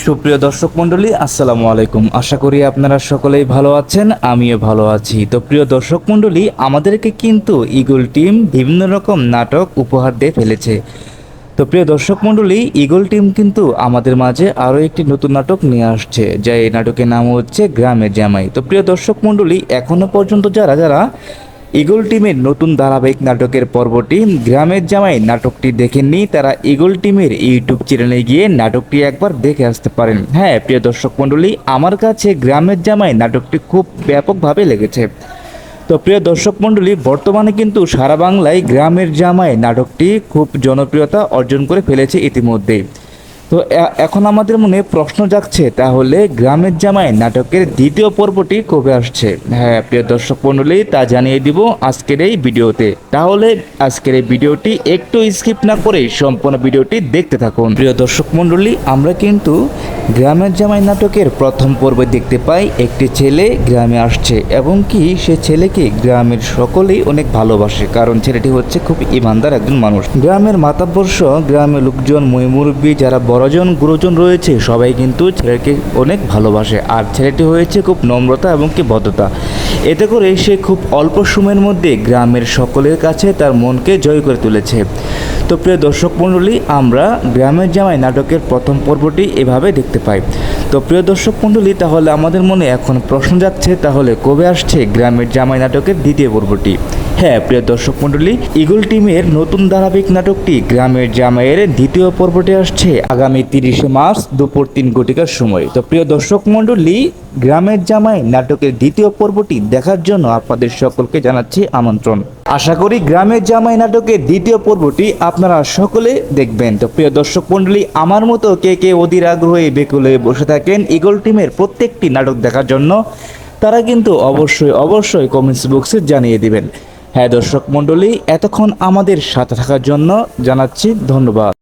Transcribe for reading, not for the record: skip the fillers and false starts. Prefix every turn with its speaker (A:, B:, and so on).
A: সুপ্রিয় দর্শক মণ্ডলী, আসসালামু আলাইকুম। আশা করি আপনারা সকলেই ভালো আছেন, আমিও ভালো আছি। তো প্রিয় দর্শক মণ্ডলী, আমাদেরকে কিন্তু ঈগল টিম বিভিন্ন রকম নাটক উপহার দিয়ে ফেলেছে। তো প্রিয় দর্শক মণ্ডলী, ঈগল টিম কিন্তু আমাদের মাঝে আরও একটি নতুন নাটক নিয়ে আসছে, যা এই নাটকের নাম হচ্ছে গ্রামের জামাই। তো প্রিয় দর্শক মণ্ডলী, এখনও পর্যন্ত যারা যারা ঈগল টিমের নতুন ধারাবাহিক নাটকের পর্বটি গ্রামের জামাই নাটকটি দেখেননি, তারা ঈগল টিমের ইউটিউব চ্যানেলে গিয়ে নাটকটি একবার দেখে আসতে পারেন। হ্যাঁ প্রিয় দর্শক মণ্ডলী, আমার কাছে গ্রামের জামাই নাটকটি খুব ব্যাপকভাবে লেগেছে। তো প্রিয় দর্শক মণ্ডলী, বর্তমানে কিন্তু সারা বাংলায় গ্রামের জামাই নাটকটি খুব জনপ্রিয়তা অর্জন করে ফেলেছে ইতিমধ্যেই। তো এখন আমাদের মনে প্রশ্ন জাগছে, তাহলে গ্রামের জামাই নাটকের দ্বিতীয় পর্বটি কবে আসছে? হ্যাঁ প্রিয় দর্শক মণ্ডলী, তা জানিয়ে দিব আজকের এই ভিডিওতে। তাহলে আজকের এই ভিডিওটি একটু স্কিপ না করে সম্পূর্ণ ভিডিওটি দেখতে থাকুন। প্রিয় দর্শক মণ্ডলী, আমরা কিন্তু গ্রামের জামাই নাটকের প্রথম পর্বে দেখতে পাই একটি ছেলে গ্রামে আসছে এবং কি সে ছেলেকে গ্রামের সকলেই অনেক ভালোবাসে, কারণ ছেলেটি হচ্ছে খুব ইমানদার একজন মানুষ। গ্রামের মাতাব্বর্ষ, গ্রামের লোকজন, মুরব্বী, যারা বড়জন গুরুজন রয়েছে, সবাই কিন্তু ছেলেকে অনেক ভালোবাসে। আর ছেলেটি হয়েছে খুব নম্রতা এবং কি ভদ্রতা। এতে করে সে খুব অল্প সময়ের মধ্যে গ্রামের সকলের কাছে তার মনকে জয় করে তুলেছে। তো প্রিয় দর্শক মণ্ডলী, আমরা গ্রামের জামাই নাটকের প্রথম পর্বটি এভাবে দেখতে পাই। তো প্রিয় দর্শক মণ্ডলী, তাহলে আমাদের মনে এখন প্রশ্ন যাচ্ছে, তাহলে কবে আসছে গ্রামের জামাই নাটকের দ্বিতীয় পর্বটি? হ্যাঁ প্রিয় দর্শক মণ্ডলী, ঈগল টিমের নতুন ধারাবাহিক নাটকটি গ্রামের জামাইয়ের দ্বিতীয় পর্বটি আসছে আগামী 30শে মার্চ দুপুর 3 ঘটিকার সময়। তো প্রিয় দর্শক মণ্ডলী, গ্রামের জামাই নাটকের দ্বিতীয় পর্বটি দেখার জন্য আপনাদের সকলকে জানাচ্ছি আমন্ত্রণ। আশা করি গ্রামের জামাই নাটকের দ্বিতীয় পর্বটি আপনারা সকলে দেখবেন। তো প্রিয় দর্শক মণ্ডলী, আমার মতো কে কে অধীর আগ্রহে বেকুলে বসে থাকেন ঈগল টিমের প্রত্যেকটি নাটক দেখার জন্য, তারা কিন্তু অবশ্যই কমেন্টস বক্সে জানিয়ে দিবেন। হ্যাঁ দর্শক মণ্ডলী, এতক্ষণ আমাদের সাথে থাকার জন্য জানাচ্ছি ধন্যবাদ।